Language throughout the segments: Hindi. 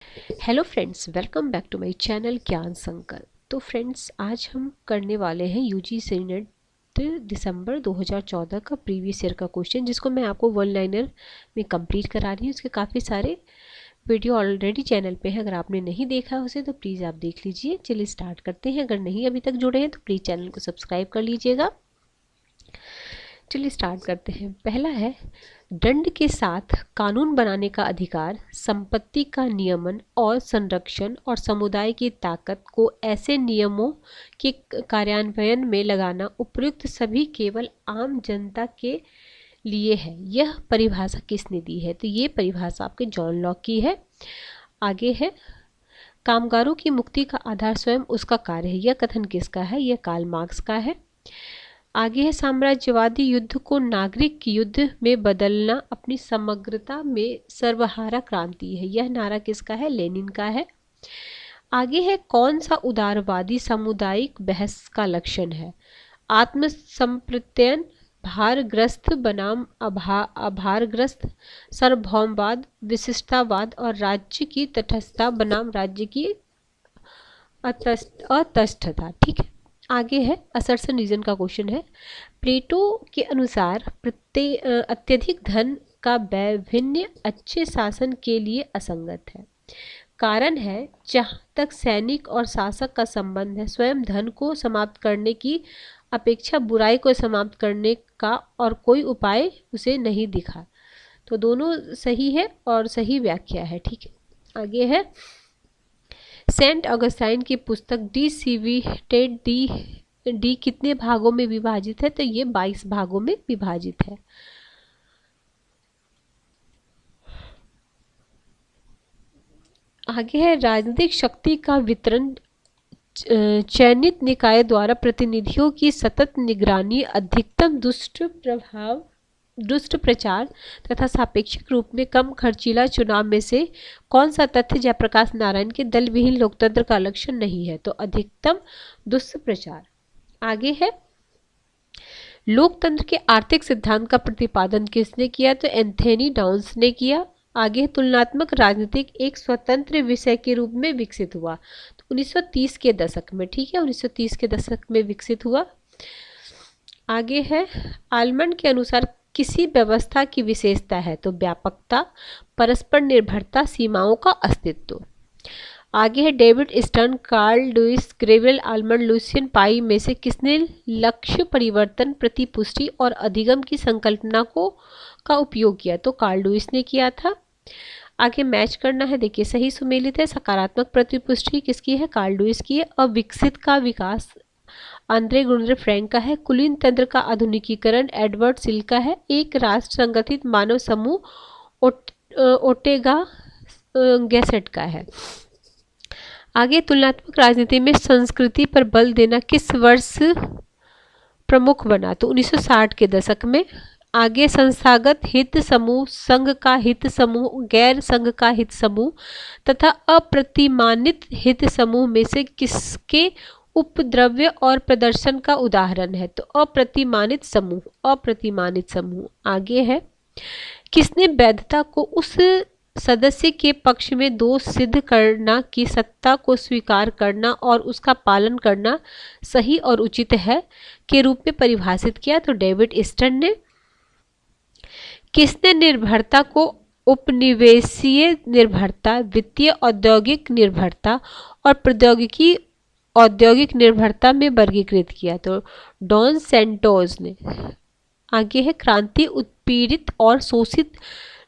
Hello friends, welcome back to my channel Gyan Sankalp. तो फ्रेंड्स, आज हम करने वाले हैं यूजीसी नेट दिसंबर 2014 का प्रीवियस ईयर का क्वेश्चन, जिसको मैं आपको वन लाइनर में कंप्लीट करा रही हूँ। उसके काफ़ी सारे वीडियो ऑलरेडी चैनल पे हैं, अगर आपने नहीं देखा है उसे तो प्लीज़ आप देख लीजिए। चलिए स्टार्ट करते हैं। अगर नहीं अभी तक जुड़े हैं तो प्लीज़ चैनल को सब्सक्राइब कर लीजिएगा। चलिए स्टार्ट करते हैं। पहला है, दंड के साथ कानून बनाने का अधिकार, संपत्ति का नियमन और संरक्षण और समुदाय की ताकत को ऐसे नियमों के कार्यान्वयन में लगाना उपयुक्त सभी केवल आम जनता के लिए है। यह परिभाषा किसने दी है? तो ये परिभाषा आपके जॉन लॉक की है। आगे है, कामगारों की मुक्ति का आधार स्वयं उसका कार्य है। यह कथन किसका है? यह कार्ल मार्क्स का है। आगे है, साम्राज्यवादी युद्ध को नागरिक युद्ध में बदलना अपनी समग्रता में सर्वहारा क्रांति है। यह नारा किसका है? लेनिन का है। आगे है, कौन सा उदारवादी सामुदायिक बहस का लक्षण है? आत्मसंप्रत्ययन, भारग्रस्त बनाम आभारग्रस्त, सार्वभौमवाद, विशिष्टतावाद और राज्य की तटस्थता बनाम राज्य की अतस्थता। ठीक है। आगे है, असर्शन रीजन का क्वेश्चन है। प्लेटो के अनुसार अत्यधिक धन का व्यय अच्छे शासन के लिए असंगत है। कारण है, जहाँ तक सैनिक और शासक का संबंध है, स्वयं धन को समाप्त करने की अपेक्षा बुराई को समाप्त करने का और कोई उपाय उसे नहीं दिखा। तो दोनों सही है और सही व्याख्या है। ठीक है। आगे है, सेंट ऑगस्टाइन की पुस्तक डी सिविटेड डी कितने भागों में विभाजित है? तो ये 22 भागों में विभाजित है। आगे है, राजनीतिक शक्ति का वितरण चयनित निकाय द्वारा प्रतिनिधियों की सतत निगरानी, अधिकतम दुष्ट प्रचार तथा सापेक्षिक रूप में कम खर्चीला चुनाव में से कौन सा तथ्य जयप्रकाश नारायण के दल विहीन लोकतंत्र का लक्षण नहीं है? तो अधिकतम दुष्ट प्रचार। आगे है, लोकतंत्र के आर्थिक सिद्धांत का प्रतिपादन किसने किया? तो एंथनी डाउन्स ने किया। आगे, तुलनात्मक राजनीतिक एक स्वतंत्र विषय के रूप में विकसित हुआ। तो 1930 के दशक में। ठीक है, 1930 के दशक में विकसित हुआ। आगे है, आलमंड के अनुसार किसी व्यवस्था की विशेषता है? तो व्यापकता, परस्पर निर्भरता, सीमाओं का अस्तित्व। आगे है, डेविड स्टर्न, कार्ल लुइस ग्रेवेल, आलमंड, लुसियन पाई में से किसने लक्ष्य परिवर्तन, प्रतिपुष्टि और अधिगम की संकल्पना का उपयोग किया? तो कार्ल लुइस ने किया था। आगे मैच करना है। देखिए, सही सुमेलित है। सकारात्मक प्रतिपुष्टि किसकी है? कार्ल लुइस की है। अविकसित का विकास आंद्रे गुनरे फ्रैंक का है। कुलीन तंत्र का आधुनिकीकरण एडवर्ड सिल का है। एक राष्ट्र संगठित मानव समूह ओटेगा गैसेट का है। आगे, तुलनात्मक राजनीति में संस्कृति पर बल देना किस वर्ष प्रमुख बना? तो 1960 के दशक में। आगे, संस्थागत हित समूह, संघ का हित समूह, गैर संघ का हित समूह तथा अप्रतिमानित हित समूह में से किसके उपद्रव्य और प्रदर्शन का उदाहरण है? तो अप्रतिमानित समूह, अप्रतिमानित समूह। आगे है, किसने वैधता को उस सदस्य के पक्ष में दोष सिद्ध करना की सत्ता को स्वीकार करना और उसका पालन करना सही और उचित है के रूप में परिभाषित किया? तो डेविड स्टर्न ने। किसने निर्भरता को उपनिवेशीय निर्भरता, वित्तीय औद्योगिक निर्भरता और प्रौद्योगिकी औद्योगिक निर्भरता में वर्गीकृत किया? तो डॉन सैंटोस ने। आगे है, क्रांति उत्पीड़ित और शोषित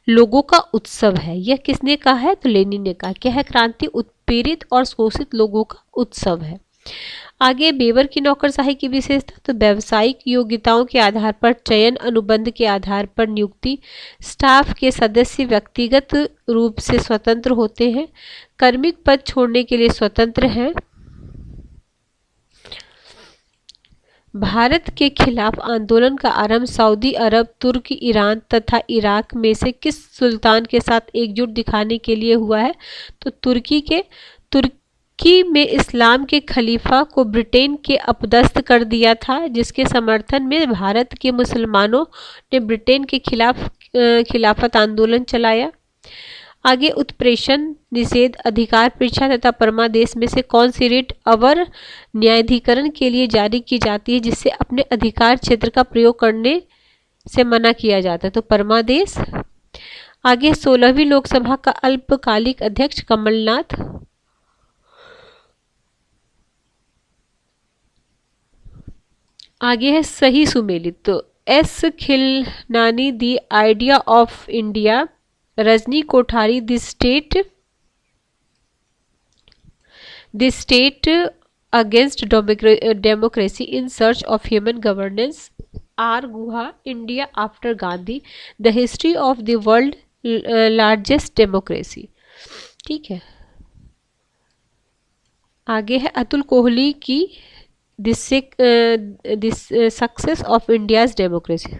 लोगों का उत्सव है। यह किसने कहा है? तो लेनिन ने कहा। क्या है? क्रांति उत्पीड़ित और शोषित लोगों का उत्सव है। आगे, बेवर की नौकरशाही की विशेषता, तो व्यावसायिक योग्यताओं के आधार पर चयन, अनुबंध के आधार पर नियुक्ति, स्टाफ के सदस्य व्यक्तिगत रूप से स्वतंत्र होते हैं, कार्मिक पद छोड़ने के लिए स्वतंत्र हैं। भारत के खिलाफ आंदोलन का आरंभ सऊदी अरब, तुर्क, ईरान तथा इराक में से किस सुल्तान के साथ एकजुट दिखाने के लिए हुआ है? तो तुर्की में इस्लाम के खलीफा को ब्रिटेन के अपदस्थ कर दिया था, जिसके समर्थन में भारत के मुसलमानों ने ब्रिटेन के खिलाफ खिलाफत आंदोलन चलाया। आगे उत्प्रेषण निषेध अधिकार परीक्षा तथा परमादेश में से कौन सी रिट अवर न्यायाधिकरण के लिए जारी की जाती है जिससे अपने अधिकार क्षेत्र का प्रयोग करने से मना किया जाता है? तो परमादेश। आगे 16वीं लोकसभा का अल्पकालिक अध्यक्ष कमलनाथ। आगे है सही सुमेलित। तो S Khilnani the idea of India, Rajni Kothari the state against democracy in search of human governance, R Guha India after Gandhi, the history of the world largest democracy. ठीक है। आगे है अतुल कोहली की this success of India's democracy,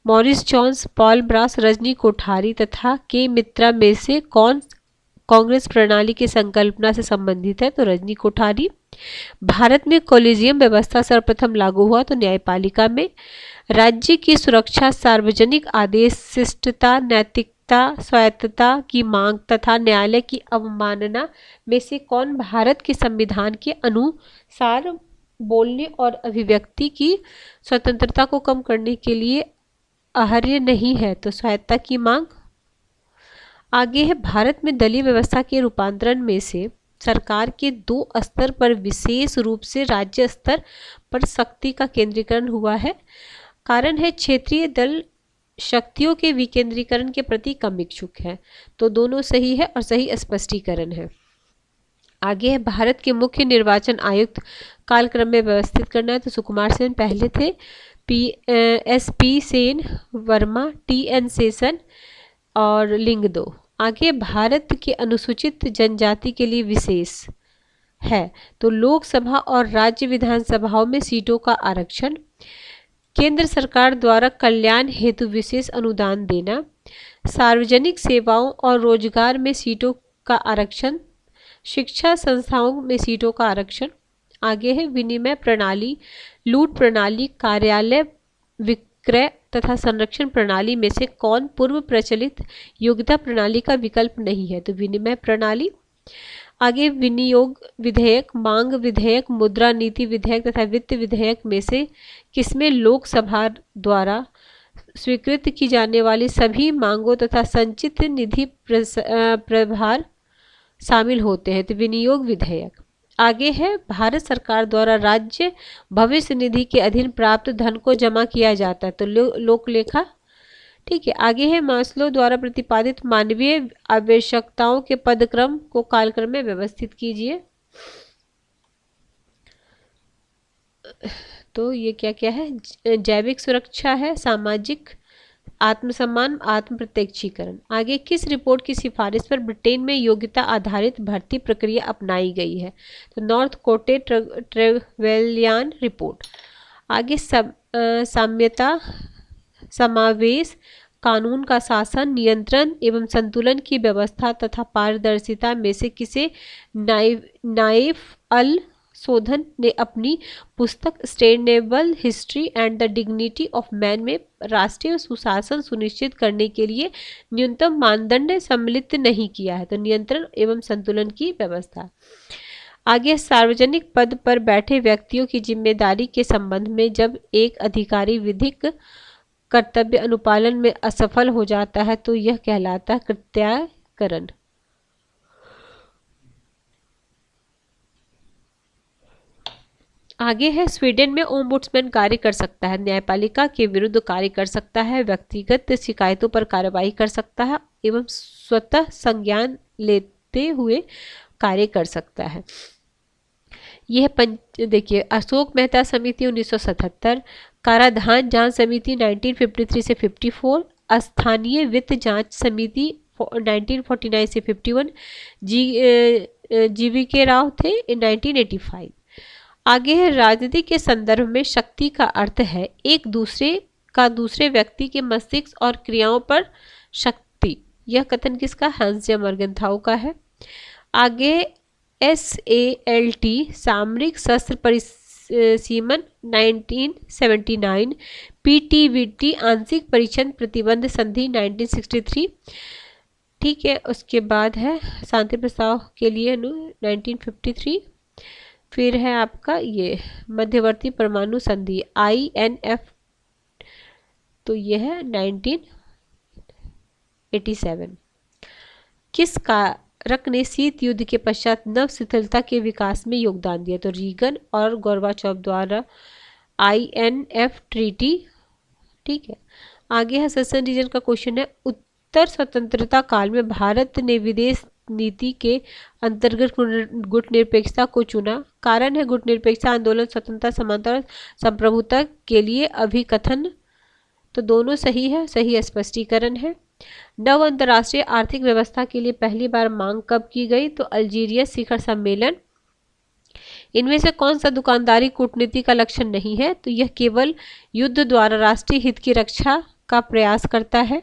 Morris Jones, Paul Brass, Rajni Kothari तथा के मित्रा में से कौन कांग्रेस प्रणाली की संकल्पना से संबंधित है? तो रजनी कोठारी। भारत में कोलिजियम व्यवस्था सर्वप्रथम लागू हुआ तो न्यायपालिका में। राज्य की सुरक्षा, सार्वजनिक आदेश, शिष्टता, नैतिकता, स्वायत्तता की मांग तथा न्यायालय की अवमानना में से कौन भारत के संविधान के अनुसार बोलने और अभिव्यक्ति की स्वतंत्रता को कम करने के लिए आहार्य नहीं है? तो स्वायत्तता की मांग। आगे है भारत में दलीय व्यवस्था के रूपांतरण में से सरकार के 2 स्तर पर विशेष रूप से राज्य स्तर पर शक्ति का केंद्रीकरण हुआ है। कारण है क्षेत्रीय दल शक्तियों के विकेंद्रीकरण के प्रति कम इच्छुक है। तो दोनों सही है और सही स्पष्टीकरण है। आगे है भारत के मुख्य निर्वाचन आयुक्त कालक्रम में व्यवस्थित करना है। तो सुकुमार सेन पहले थे, SP सेन, वर्मा, TN शेषन और लिंग 2। आगे भारत के अनुसूचित जनजाति के लिए विशेष है तो लोकसभा और राज्य विधानसभाओं में सीटों का आरक्षण, केंद्र सरकार द्वारा कल्याण हेतु विशेष अनुदान देना, सार्वजनिक सेवाओं और रोजगार में सीटों का आरक्षण, शिक्षा संस्थाओं में सीटों का आरक्षण। आगे है विनिमय प्रणाली, लूट प्रणाली, कार्यालय विक्रय तथा संरक्षण प्रणाली में से कौन पूर्व प्रचलित योग्यता प्रणाली का विकल्प नहीं है? तो विनिमय प्रणाली। आगे विनियोग विधेयक, मांग विधेयक, मुद्रा नीति विधेयक तथा वित्त विधेयक में से किसमें लोकसभा द्वारा स्वीकृत की जाने वाली सभी मांगों तथा संचित निधि प्रभार शामिल होते हैं? तो विनियोग विधेयक। आगे है भारत सरकार द्वारा राज्य भविष्य निधि के अधीन प्राप्त धन को जमा किया जाता है तो लोक लेखा। ठीक है। आगे है मास्लो द्वारा प्रतिपादित मानवीय आवश्यकताओं के पदक्रम को कालक्रम में व्यवस्थित कीजिए। तो ये क्या क्या है? जैविक सुरक्षा है, सामाजिक आत्मसम्मान, आत्म प्रत्यक्षीकरण। आगे किस रिपोर्ट की सिफारिश पर ब्रिटेन में योग्यता आधारित भर्ती प्रक्रिया अपनाई गई है? तो नॉर्थ कोटे ट्रेवेलियन रिपोर्ट। आगे साम्यता, समावेश, कानून का शासन, नियंत्रण एवं संतुलन की व्यवस्था तथा पारदर्शिता में से किसे नाइफ अल शोधन ने अपनी पुस्तक sustainable history and the dignity of man में राष्ट्रीय सुशासन सुनिश्चित करने के लिए न्यूनतम मानदंड सम्मिलित नहीं किया है? तो नियंत्रण एवं संतुलन की व्यवस्था। आगे सार्वजनिक पद पर बैठे व्यक्तियों की जिम्मेदारी के संबंध में जब एक अधिकारी विधिक कर्तव्य अनुपालन में असफल हो जाता है तो यह कहलाता है कृत्याकरण। आगे है स्वीडन में ओम्बुड्समैन कार्य कर सकता है, न्यायपालिका के विरुद्ध कार्य कर सकता है, व्यक्तिगत शिकायतों पर कार्रवाई कर सकता है एवं स्वतः संज्ञान लेते हुए कार्य कर सकता है। यह देखिए अशोक मेहता समिति 1977, कराधान जांच समिति 1953 से 54, स्थानीय वित्त जांच समिति 1949 से 51, GVK राव थे 1985। आगे है राजनीति के संदर्भ में शक्ति का अर्थ है एक दूसरे व्यक्ति के मस्तिष्क और क्रियाओं पर शक्ति। यह कथन किसका? हैंस जे मर्गेंथाउ का है। आगे SALT सामरिक शस्त्र परिसीमन 1979, PTBT आंशिक परीक्षण प्रतिबंध संधि 1963, ठीक है, उसके बाद है शांति प्रस्ताव के लिए 1953। फिर है आपका ये मध्यवर्ती परमाणु संधि INF, तो ये है 1987। किस कारक ने शीत युद्ध के पश्चात नव शिथिलता के विकास में योगदान दिया? तो रीगन और गोर्बाचोव द्वारा INF ट्रीटी। ठीक है, आगे है सेशन रीजन का क्वेश्चन है, उत्तर स्वतंत्रता काल में भारत ने विदेश नीति के अंतर्गत गुटनिरपेक्षता को चुना। कारण है गुटनिरपेक्षता आंदोलन, स्वतंत्रता, समानता और संप्रभुता के लिए अभिकथन। तो दोनों सही है, सही स्पष्टीकरण है। नव अंतर्राष्ट्रीय आर्थिक व्यवस्था के लिए पहली बार मांग कब की गई? तो अल्जीरिया शिखर सम्मेलन। इनमें से कौन सा दुकानदारी कूटनीति का लक्षण नहीं है? तो यह केवल युद्ध द्वारा राष्ट्रीय हित की रक्षा का प्रयास करता है।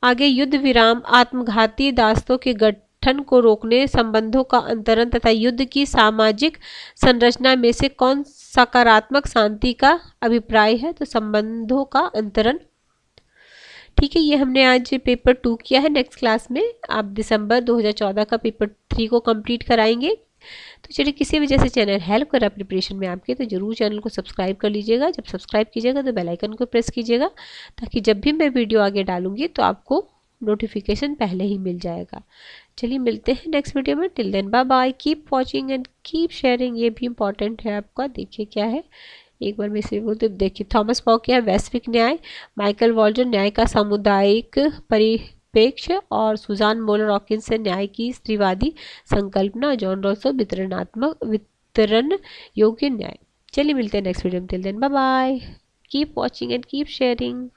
आगे युद्ध विराम, आत्मघाती दास्तों के गठन को रोकने, संबंधों का अंतरण तथा युद्ध की सामाजिक संरचना में से कौन सकारात्मक शांति का अभिप्राय है? तो संबंधों का अंतरण। ठीक है, ये हमने आज पेपर 2 किया है। नेक्स्ट क्लास में आप दिसंबर 2014 का पेपर 3 को कंप्लीट कराएंगे। तो चलिए, किसी वजह से चैनल हेल्प करा प्रिपरेशन में आपके, तो जरूर चैनल को सब्सक्राइब कर लीजिएगा। जब सब्सक्राइब कीजिएगा तो बेल आइकन को प्रेस कीजिएगा, ताकि जब भी मैं वीडियो आगे डालूंगी तो आपको नोटिफिकेशन पहले ही मिल जाएगा। चलिए, मिलते हैं नेक्स्ट वीडियो में। Till then bye bye, keep watching and keep sharing. ये भी इंपॉर्टेंट है आपका। देखिए क्या है, एक बार मैं इसे बोलते, देखिए थॉमस पॉक क्या है, वैश्विक न्याय, माइकल वॉल्जर न्याय का सामुदायिक परिप्रेक्ष्य, और सुजान मोलर हॉकिंस से न्याय की स्त्रीवादी संकल्पना, जॉन रॉसो वितरण योग्य न्याय। चलिए, मिलते हैं नेक्स्ट वीडियो में। Till then bye bye, keep watching and keep sharing.